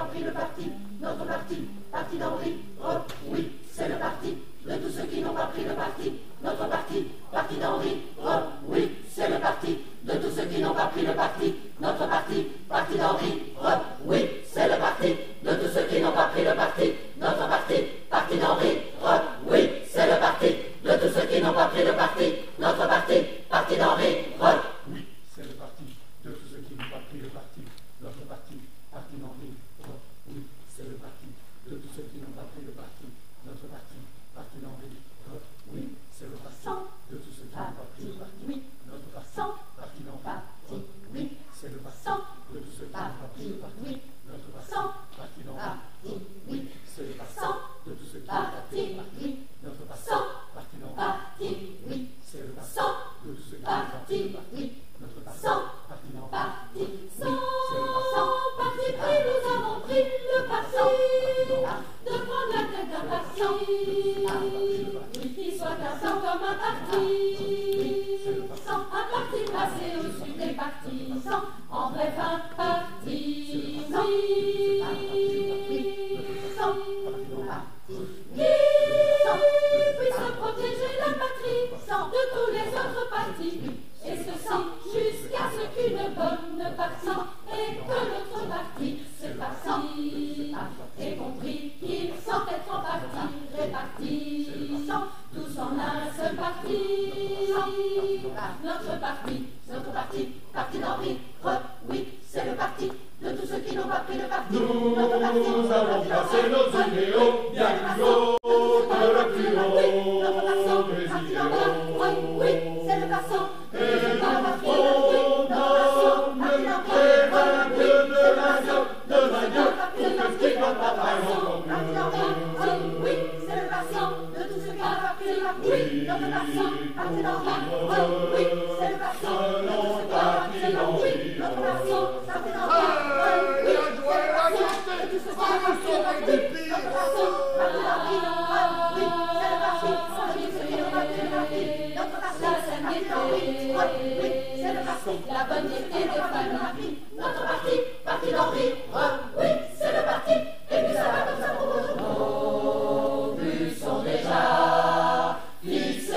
pas pris le parti, notre parti, parti d'Henri, oui, c'est le parti de tous ceux qui n'ont pas pris le parti, notre parti, parti d'Henri, oui, c'est le parti de tous ceux qui n'ont pas pris le parti, notre parti, parti d'Henri, oui, c'est le parti de tous ceux qui n'ont pas pris le parti, notre parti, parti d'Henri, oui, c'est le parti de tous ceux qui n'ont pas pris le parti, notre parti, parti d'Henri, oui, c'est le parti de tous ceux qui n'ont pas pris le parti, notre parti, parti d'Henri, oui, c'est le parti de tous ceux qui n'ont pas pris le parti, notre parti, parti d'Henri, oui, c'est le parti de tous ceux qui n'ont pas pris le parti, notre parti, parti d'Henri, oui, c'est le parti de tous ceux qui n'ont pas pris le parti, notre parti, parti d'Henri, oui, c'est le parti de tous ceux qui n'ont pas pris le parti, notre parti, parti d'Henri, oui, c'est le parti de tous ceux qui n'ont pas pris le parti, notre parti, parti d'Henri, parti pris, nous avons pris le parti de prendre la tête d'un parti qui soit absent comme un parti, un parti placé au-dessus des partisans, en bref un partisan qui puisse protéger la patrie de tous les autres partis, et ceci jusqu'à ce qu'une bonne partie et que l'autre partie se partie ait compris qu'ils sont être en partie répartissant tous en un seul parti. Notre parti, parti d'Henri, oui, c'est le parti de tous ceux qui n'ont pas pris le parti. Nous avons placé nos idéaux bien plus haut que le plus haut des idéaux. Oui, c'est le passant. Et nous prévaincus de l'Indien, pour que ce qui va pas encore mieux. Oui, c'est le patient de tous ceux qui n'ont pas pris le parti. Notre patient, parti d'Henri, oui, c'est le patient de tous ceux qui n'ont pas pris le parti. Notre patient, parti d'Henri, oui, c'est le patient de tous ceux qui n'ont pas pris le parti. Notre patient, parti d'Henri, oui, c'est le patient de tous ceux qui n'ont pas pris le parti. Notre patient, parti d'Henri, oui, c'est le patient, la bonne idée des familles. Notre parti, parti d'Henri, oui, c'est le parti. Et puis ça va comme ça pour aujourd'hui. Nos buts sont déjà fixés.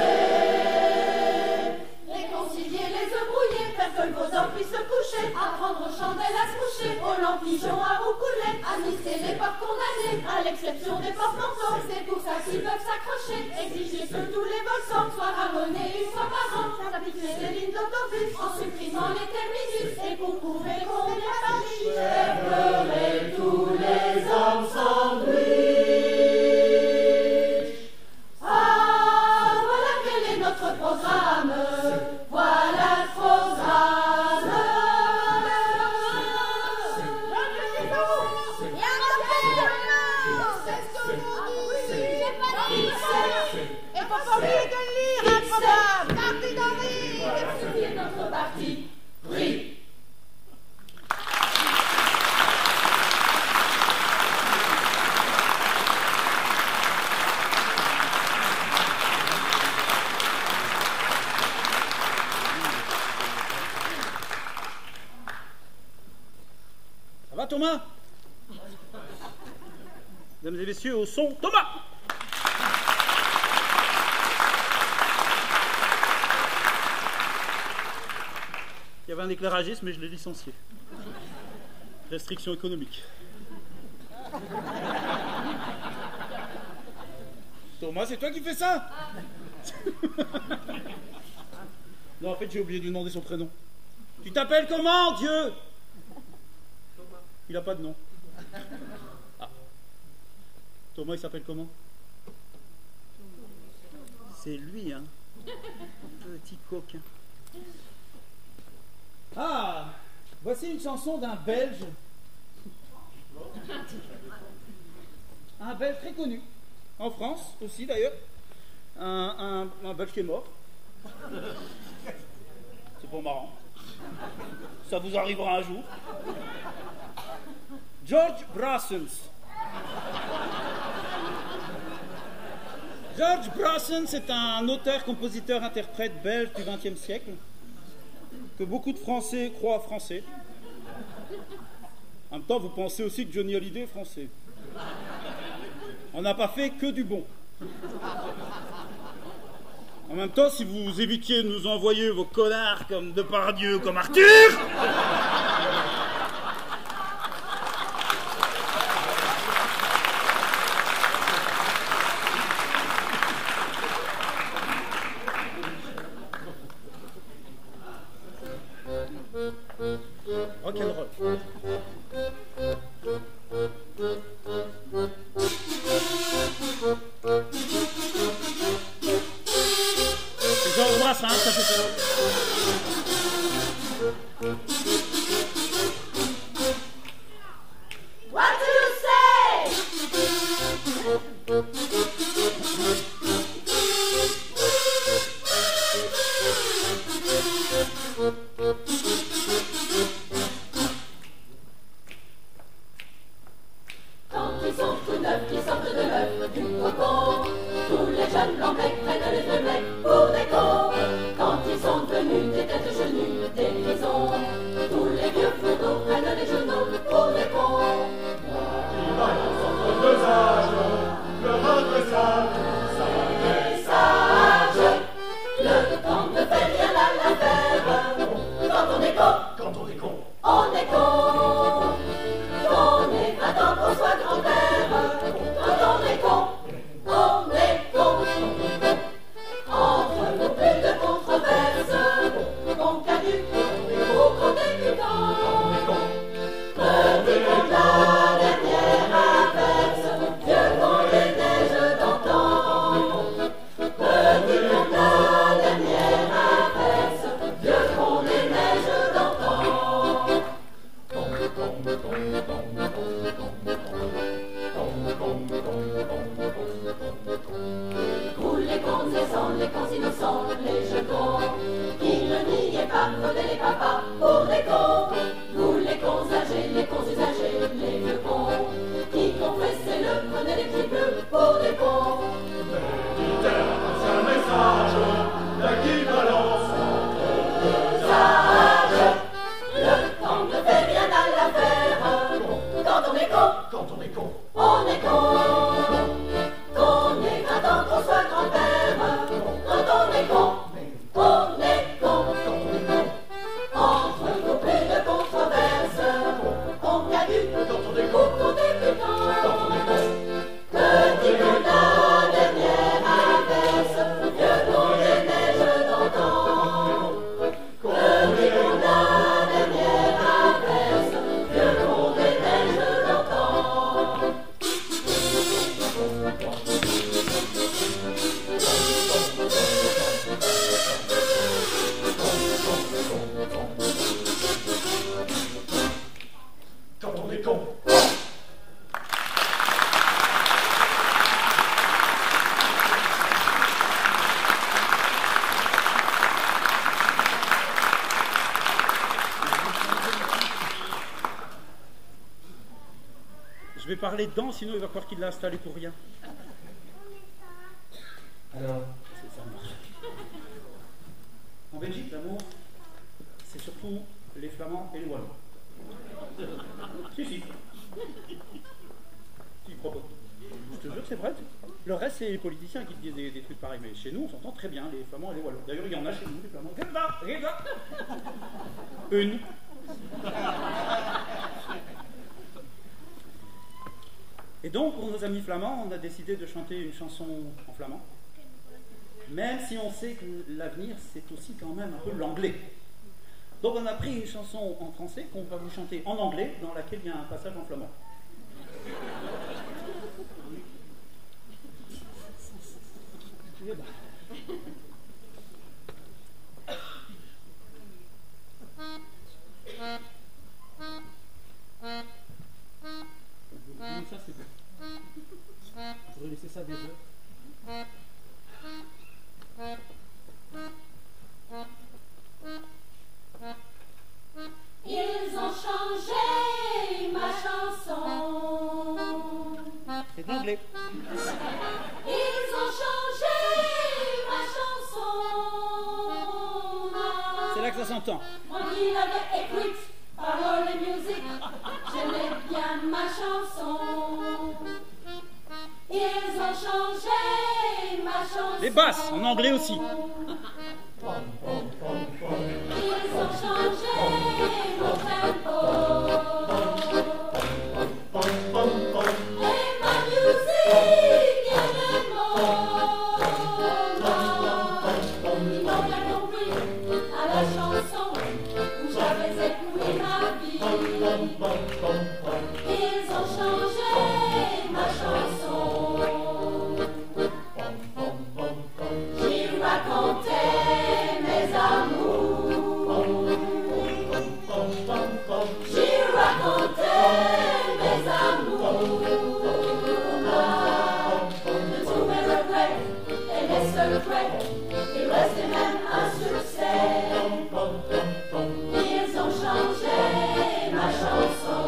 Réconcilier les œufs brouillés, faire que vos hommes puissent se coucher, apprendre aux chandelles à se coucher, aux lampigeons à roucouler, amnister les porcs condamnés, à l'exception des porcs mortaux. C'est pour ça qu'ils peuvent s'accrocher, exiger que tous les volsants soient ramonés une fois par an, s'appliquer les lignes d'autobus en supprimant les terminus, et pour prouver qu'on n'est pas riche, faire pleurer tous les hommes sandwich. Ah, voilà quel est notre programme. Voilà le programme. Et faut pas oublier de le lire, un programme. Parti d'Henri. C'est notre parti pris. Ça va, Thomas? Mesdames et messieurs, au son, Thomas! Il y avait un éclairagiste, mais je l'ai licencié. Restriction économique. Thomas, c'est toi qui fais ça? Non, en fait, j'ai oublié de lui demander son prénom. Tu t'appelles comment, Dieu? Il a pas de nom. Ah. Thomas, il s'appelle comment? C'est lui, hein. Petit coquin. Ah, voici une chanson d'un Belge. Un Belge très connu. En France aussi, d'ailleurs. Un Belge qui est mort. C'est pas marrant. Ça vous arrivera un jour. George Brassens. George Brassens est un auteur, compositeur, interprète belge du XXe siècle que beaucoup de Français croient français. En même temps, vous pensez aussi que Johnny Hallyday est français. On n'a pas fait que du bon. En même temps, si vous évitiez de nous envoyer vos connards comme Depardieu, comme Arthur... Rock'n'roll. C'est Georges Brassens, ça fait ça. What do you say? Quand ils sont tout neufs, qui sortent de l'œuf du cocon, tous les jeunes blancs mecs prennent les vieux mecs pour des cons. Quand ils sont devenus des têtes genues, des grisons, tous les vieux fourneaux prennent les genoux pour des cons. L'équivalence entre deux âges, le redressable, Les sages, le temps ne fait rien à l'affaire. Quand on est con, quand on est con. on est con. Qu'on est pas tant qu'on soit grand-père. Quand on est con, on est con. Entre nous plus de controverses, qu'on caduque ou qu'on débutant. Petit con de la dernière averse, vieux con des neiges d'antan. Petit con de la dernière averse, vieux con des neiges d'antan. Tous les cons naissants, les cons innocents, les jeunes cons, qui ne niaient pas, prenaient les papas pour des cons. Tous les cons âgés, les cons usagés, les vieux cons, qui confessaient le, prenaient les petits bleus pour des cons. L'éditeur passe un message d'équivalence entre deux Sage, le temps ne fait rien à l'affaire. Quand on est con, quand on est con. on est con. Qu'on ait 20 ans, qu'on soit grand-père. Quand on est con, on est con. Entre nous plus de controverses, on caduque ou qu'on débutant. Petit con de la dernière averse, vieux con des neiges d'antan. Petit con de la dernière averse, vieux con des neiges d'antan. Quand on est con. Je vais parler dedans, sinon il va croire qu'il l'a installé pour rien. Alors, c'est ça marche. En Belgique, l'amour, c'est surtout les Flamands et les Wallons. Si. Si, propos. Je te jure, c'est vrai. Le reste, c'est les politiciens qui disent des trucs pareils. Mais chez nous, on s'entend très bien, les Flamands et les Wallons. D'ailleurs, il y en a chez nous, les Flamands. Regarde là. Une. Et donc, pour nos amis flamands, on a décidé de chanter une chanson en flamand. Même si on sait que l'avenir, c'est aussi quand même un peu l'anglais. Donc, on a pris une chanson en français qu'on va vous chanter en anglais, dans laquelle il y a un passage en flamand. Ça, c'est bon. Je vais laisser ça des heures. Ils ont changé ma chanson. C'est de l'anglais. Ils ont changé ma chanson. C'est là que ça s'entend. Moi qui l'avais écrite, paroles et musique, je l'ai chanson. Ils ont changé ma chanson. Les basses, en anglais aussi. Ils ont changé mon tempo. Et ma musique et le monde. Ils n'ont rien compris à la chanson où j'avais éprouvé ma vie. Ils ont changé ma chanson. J'y racontais mes amours. J'y racontais mes amours. De tous mes regrets et mes secrets, il restait même un succès. Ils ont changé ma chanson.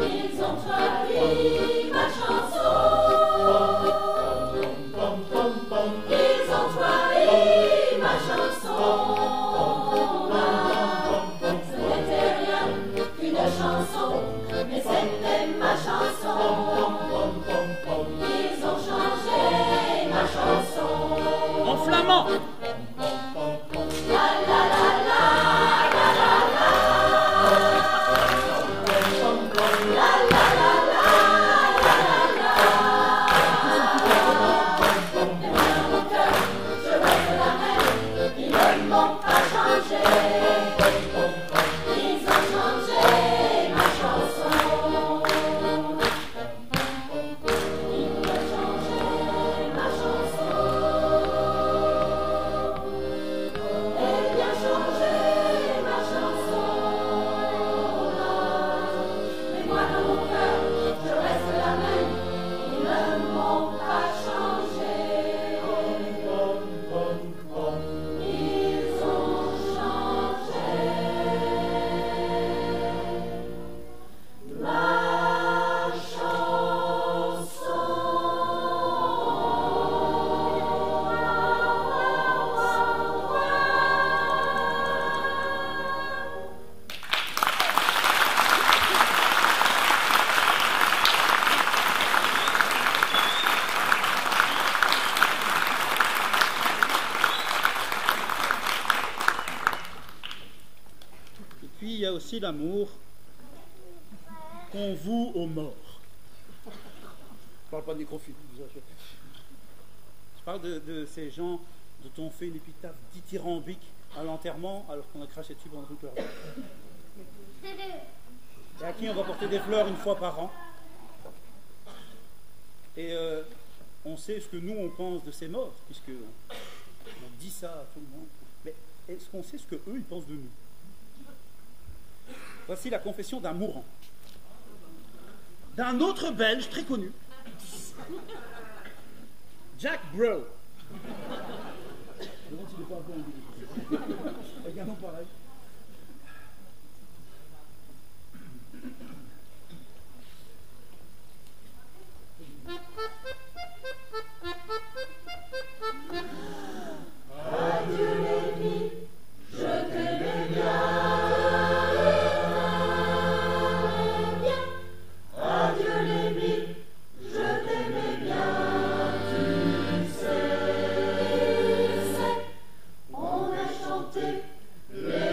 Ils ont traduit ma chanson. Ils ont trahi ma chanson. Ce n'était rien qu'une chanson, mais c'était ma chanson. Ils ont changé ma chanson. En flamand. La la la la la la la. La la la la la la la. Et moi dans mon cœur, je reste la même. Ils ne m'ont pas changé. Ils ont changé ma chanson. Ils ont changé ma chanson. Et bien changé ma chanson. Mais moi dans mon cœur, je reste la même. Ils ne m'ont pas changé. Ils ont changé ma chanson. Et puis il y a aussi l'amour qu'on voue aux morts. Je parle pas de nécrophilie. Je parle de ces gens dont on fait une épitaphe dithyrambique à l'enterrement alors qu'on a craché dessus pendant toute leur vie. Et à qui on va porter des fleurs une fois par an. Et on sait ce que nous on pense de ces morts, puisque on dit ça à tout le monde. Mais est-ce qu'on sait ce que eux ils pensent de nous? Voici la confession d'un mourant, d'un autre Belge très connu, Jack Bro. Je me demande s'il n'est pas un peu anglais. Avec un nom pareil. Adieu les vies, je t'aimais bien. Adieu les vies, je t'aimais bien. Tu sais, on a chanté les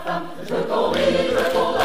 femme, je veux ton rire, je veux ton